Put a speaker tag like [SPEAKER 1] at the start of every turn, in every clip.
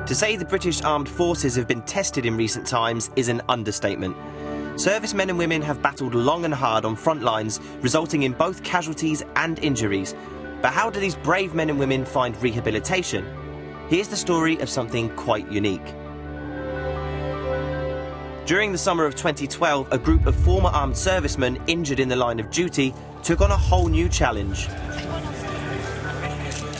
[SPEAKER 1] To say the British Armed Forces have been tested in recent times is an understatement. Servicemen and women have battled long and hard on front lines, resulting in both casualties and injuries. But how do these brave men and women find rehabilitation? Here's the story of something quite unique. During the summer of 2012, a group of former armed servicemen injured in the line of duty took on a whole new challenge.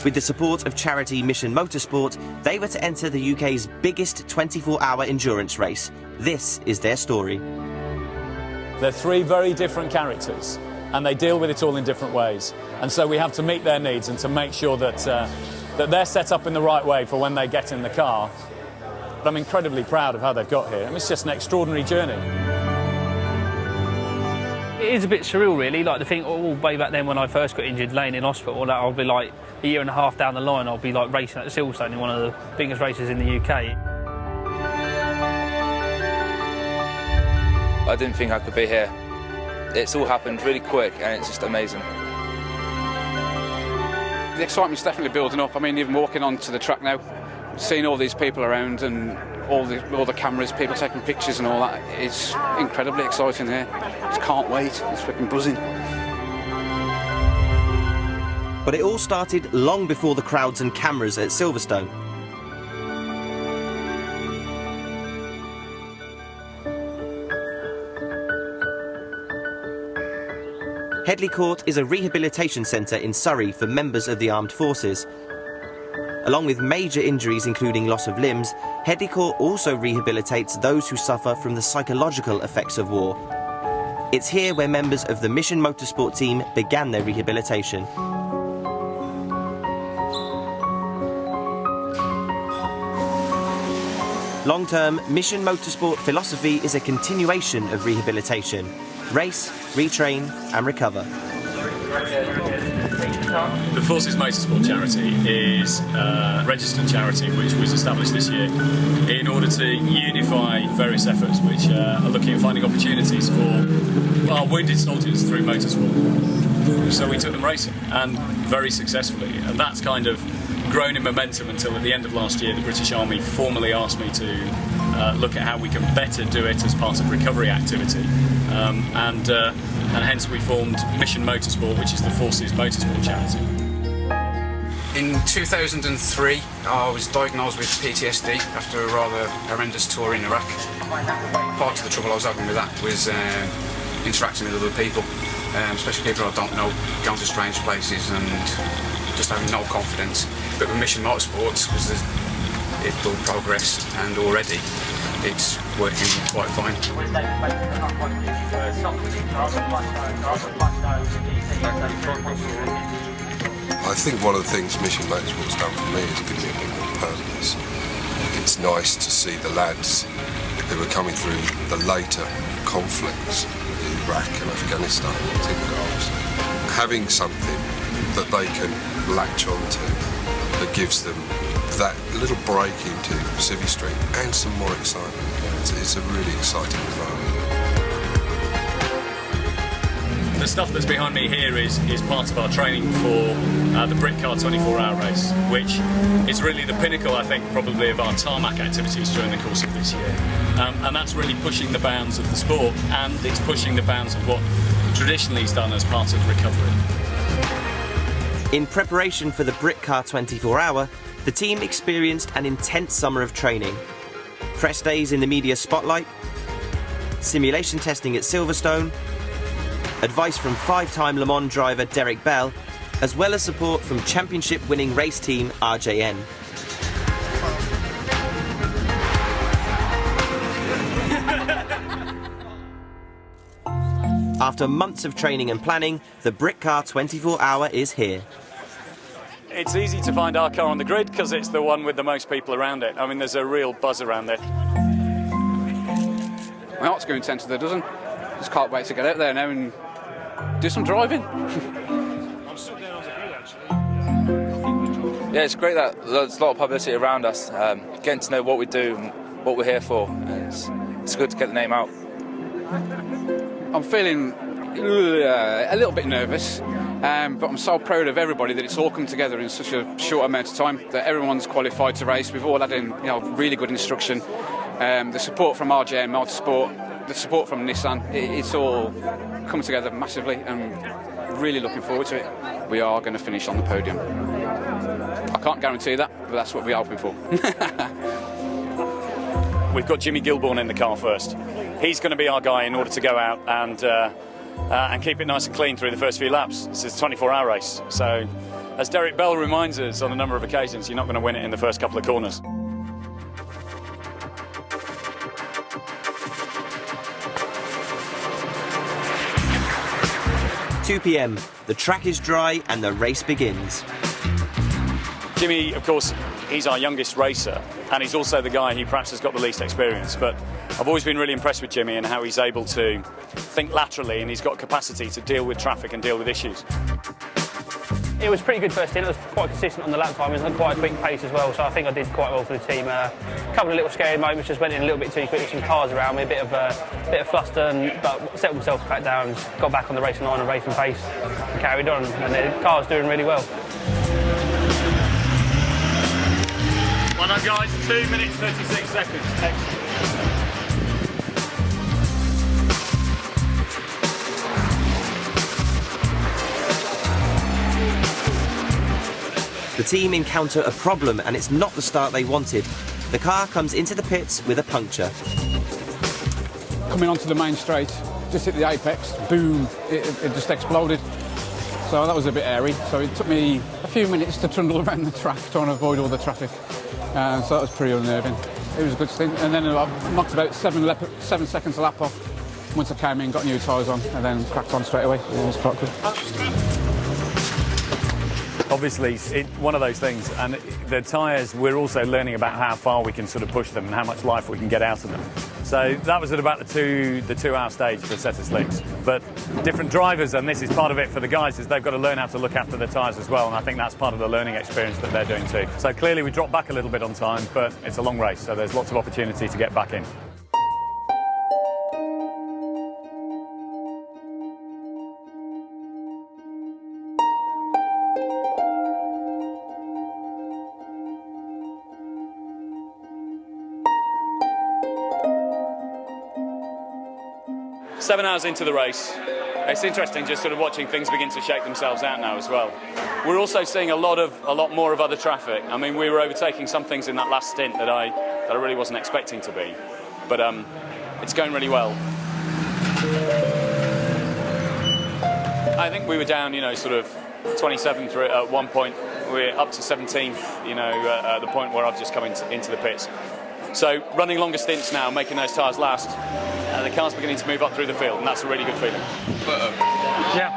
[SPEAKER 1] With the support of charity Mission Motorsport, they were to enter the UK's biggest 24-hour endurance race. This is their story.
[SPEAKER 2] They're three very different characters, and they deal with it all in different ways. And so we have to meet their needs and to make sure that, that they're set up in the right way for when they get in the car. But I'm incredibly proud of how they've got here. I mean, it's just an extraordinary journey.
[SPEAKER 3] It is a bit surreal, really. Like, to think, way back then when I first got injured, laying in hospital, that I'll be like a year and a half down the line, I'll be like racing at Silverstone in one of the biggest races in the UK.
[SPEAKER 4] I didn't think I could be here. It's all happened really quick and it's just amazing.
[SPEAKER 5] The excitement's definitely building up. I mean, even walking onto the track now, seeing all these people around and all the cameras, people taking pictures and all that, it's incredibly exciting here. Just can't wait, it's freaking buzzing.
[SPEAKER 1] But it all started long before the crowds and cameras at Silverstone. Headley Court is a rehabilitation centre in Surrey for members of the armed forces. Along with major injuries including loss of limbs, Headley Court also rehabilitates those who suffer from the psychological effects of war. It's here where members of the Mission Motorsport team began their rehabilitation. Long-term, Mission Motorsport philosophy is a continuation of rehabilitation. Race, retrain and recover.
[SPEAKER 2] The Forces Motorsport charity is a registered charity which was established this year in order to unify various efforts which are looking at finding opportunities for our wounded soldiers through motorsport. So we took them racing, and very successfully, and that's kind of grown in momentum until at the end of last year the British Army formally asked me to look at how we can better do it as part of recovery activity, and hence we formed Mission Motorsport, which is the Forces Motorsport charity.
[SPEAKER 5] In 2003, I was diagnosed with PTSD after a rather horrendous tour in Iraq. Part of the trouble I was having with that was interacting with other people, especially people I don't know, going to strange places and just having no confidence. But with Mission Motorsports, because it's built progress and already it's working quite fine.
[SPEAKER 6] I think one of the things Mission Motorsport's done for me is give me a bit more purpose. It's nice to see the lads who were coming through the later conflicts in Iraq and Afghanistan having something that they can latch onto that gives them that little break into Civvy Street and some more excitement. It's a really exciting environment.
[SPEAKER 2] The stuff that's behind me here is part of our training for the Britcar 24-hour race, which is really the pinnacle, I think, probably of our tarmac activities during the course of this year. And that's really pushing the bounds of the sport, and it's pushing the bounds of what traditionally is done as part of recovery.
[SPEAKER 1] In preparation for the Britcar 24-hour, the team experienced an intense summer of training. Press days in the media spotlight, simulation testing at Silverstone, advice from five-time Le Mans driver Derek Bell, as well as support from championship-winning race team RJN. After months of training and planning, the Britcar 24-hour is here.
[SPEAKER 2] It's easy to find our car on the grid because it's the one with the most people around it. I mean, there's a real buzz around it.
[SPEAKER 5] My heart's going 10 to the dozen. Just can't wait to get out there now and do some driving.
[SPEAKER 7] I'm still down on the grid, actually.
[SPEAKER 4] Yeah, it's great that there's a lot of publicity around us, getting to know what we do and what we're here for. It's good to get the name out.
[SPEAKER 5] I'm feeling a little bit nervous, But I'm so proud of everybody that it's all come together in such a short amount of time, that everyone's qualified to race. We've all had really good instruction. The support from Mission Motorsport, the support from Nissan, it's all come together massively, and really looking forward to it. We are going to finish on the podium. I can't guarantee that, but that's what we're hoping for.
[SPEAKER 2] We've got Jimmy Gilbourne in the car first. He's going to be our guy in order to go out and keep it nice and clean through the first few laps. This is a 24-hour race, so as Derek Bell reminds us on a number of occasions, you're not going to win it in the first couple of corners.
[SPEAKER 1] Two p.m. The track is dry and the race begins.
[SPEAKER 2] Jimmy, of course, he's our youngest racer, and he's also the guy who perhaps has got the least experience. But I've always been really impressed with Jimmy and how he's able to think laterally, and he's got capacity to deal with traffic and deal with issues.
[SPEAKER 3] It was pretty good first stint. It was quite consistent on the lap time. It was quite a quick pace as well, so I think I did quite well for the team. A couple of little scary moments, just went in a little bit too quick with some cars around me, a bit of fluster, but settled myself back down, got back on the racing line and racing pace, and carried on. And the car's doing really well.
[SPEAKER 2] Well done, guys. 2 minutes 36 seconds. Excellent.
[SPEAKER 1] The team encounter a problem and it's not the start they wanted. The car comes into the pits with a puncture.
[SPEAKER 8] Coming onto the main straight, just hit the apex, boom, it just exploded. So that was a bit airy. So it took me a few minutes to trundle around the track trying to avoid all the traffic. So that was pretty unnerving. It was a good stint. And then I knocked about 7 seconds a lap off once I came in, got new tyres on, and then cracked on straight away. It was quite good.
[SPEAKER 2] Obviously, it's one of those things, and the tyres, we're also learning about how far we can sort of push them and how much life we can get out of them. So that was at about the 2-hour stage for a set of slicks. But different drivers, and this is part of it for the guys, is they've got to learn how to look after their tyres as well, and I think that's part of the learning experience that they're doing too. So clearly we dropped back a little bit on time, but it's a long race, so there's lots of opportunity to get back in. Seven hours into the race, it's interesting just sort of watching things begin to shake themselves out now as well. We're also seeing a lot more of other traffic. I mean, we were overtaking some things in that last stint that I really wasn't expecting to be, but it's going really well. I think we were down, sort of 27th at one point. We're up to 17th, at the point where I've just come into the pits. So running longer stints now, making those tyres last, and the car's beginning to move up through the field, and that's a really good feeling.
[SPEAKER 3] Yeah.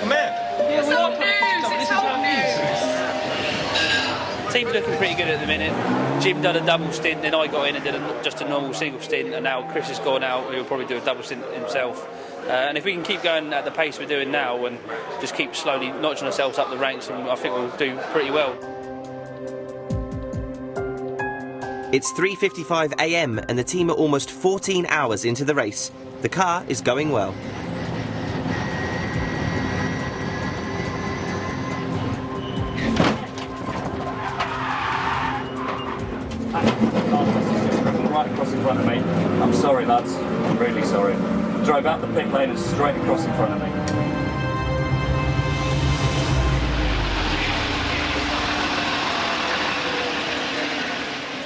[SPEAKER 7] Come here.
[SPEAKER 9] It's old news. It's old news.
[SPEAKER 3] Team's looking pretty good at the minute. Jim done a double stint, then I got in and did just a normal single stint, and now Chris has gone out. He'll probably do a double stint himself. And if we can keep going at the pace we're doing now and just keep slowly notching ourselves up the ranks, and I think we'll do pretty well.
[SPEAKER 1] It's 3:55 a.m. and the team are almost 14 hours into the race. The car is going well.
[SPEAKER 2] Right across in front of me. I'm sorry, lads. I'm really sorry. Drove out the pit lane and straight across in front of me.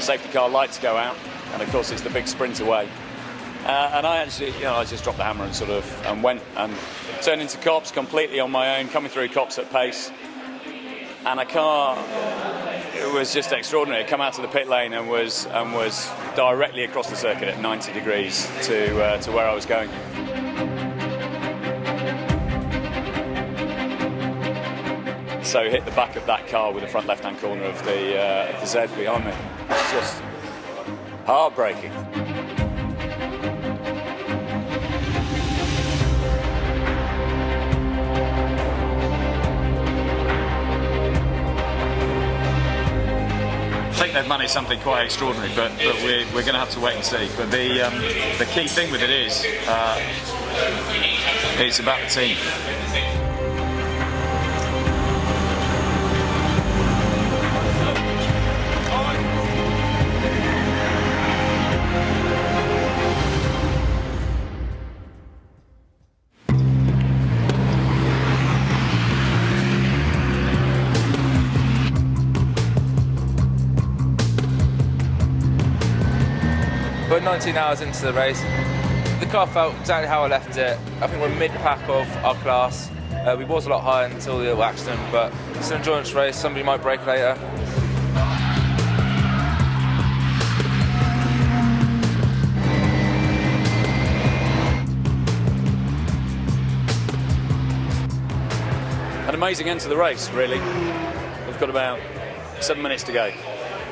[SPEAKER 2] Safety car lights go out, and of course it's the big sprint away. And I actually, I just dropped the hammer and and went and turned into cops completely on my own, coming through cops at pace. And a car, it was just extraordinary. It came out of the pit lane and was directly across the circuit at 90 degrees to where I was going. So hit the back of that car with the front left-hand corner of the Z behind me. It's just heartbreaking. think they've managed something quite extraordinary, but we're going to have to wait and see. But the key thing with it is it's about the team.
[SPEAKER 4] We're 19 hours into the race. The car felt exactly how I left it. I think we're mid-pack of our class. We was a lot higher until the little accident, but it's an endurance race. Somebody might brake later.
[SPEAKER 2] An amazing end to the race, really. We've got about 7 minutes to go,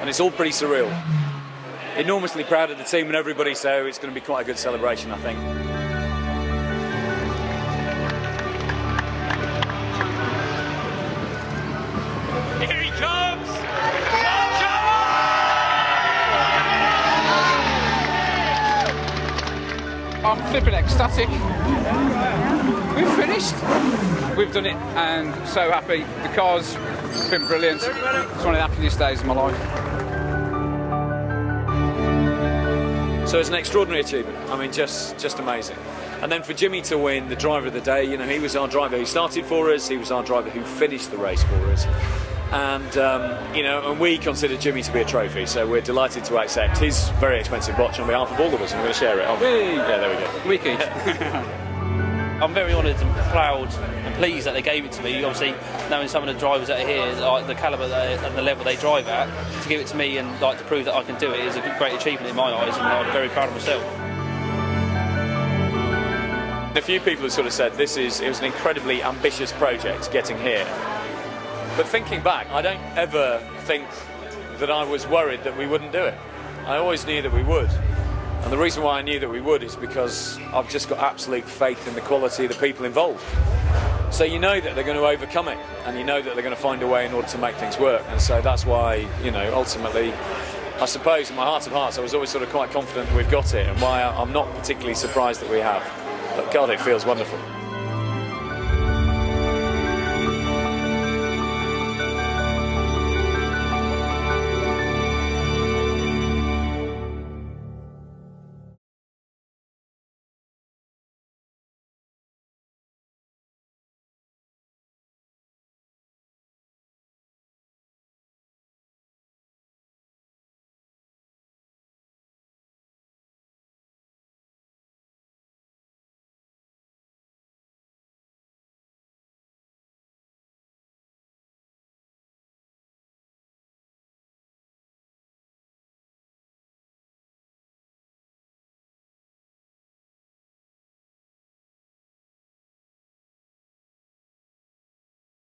[SPEAKER 2] and it's all pretty surreal. Enormously proud of the team and everybody, so it's going to be quite a good celebration, I think.
[SPEAKER 9] Here he comes!
[SPEAKER 8] I'm flipping ecstatic. We've finished. We've done it, and so happy. The car's been brilliant. It's one of the happiest days of my life.
[SPEAKER 2] So it's an extraordinary achievement. I mean, just amazing. And then for Jimmy to win the driver of the day, you know, he was our driver who started for us, he was our driver who finished the race for us. And, you know, and we consider Jimmy to be a trophy, so we're delighted to accept his very expensive watch on behalf of all of us, and we're going to share it, aren't we? Yeah, there we go.
[SPEAKER 8] Wiki.
[SPEAKER 3] I'm very honoured and proud and pleased that they gave it to me. Obviously, knowing some of the drivers that are here, like the calibre and the level they drive at, to give it to me and like to prove that I can do it is a great achievement in my eyes, and I'm very proud of myself.
[SPEAKER 2] A few people have sort of said it was an incredibly ambitious project getting here. But thinking back, I don't ever think that I was worried that we wouldn't do it. I always knew that we would. And the reason why I knew that we would is because I've just got absolute faith in the quality of the people involved. So you know that they're going to overcome it, and you know that they're going to find a way in order to make things work. And so that's why, you know, ultimately, I suppose in my heart of hearts, I was always sort of quite confident that we've got it, and why I'm not particularly surprised that we have. But God, it feels wonderful.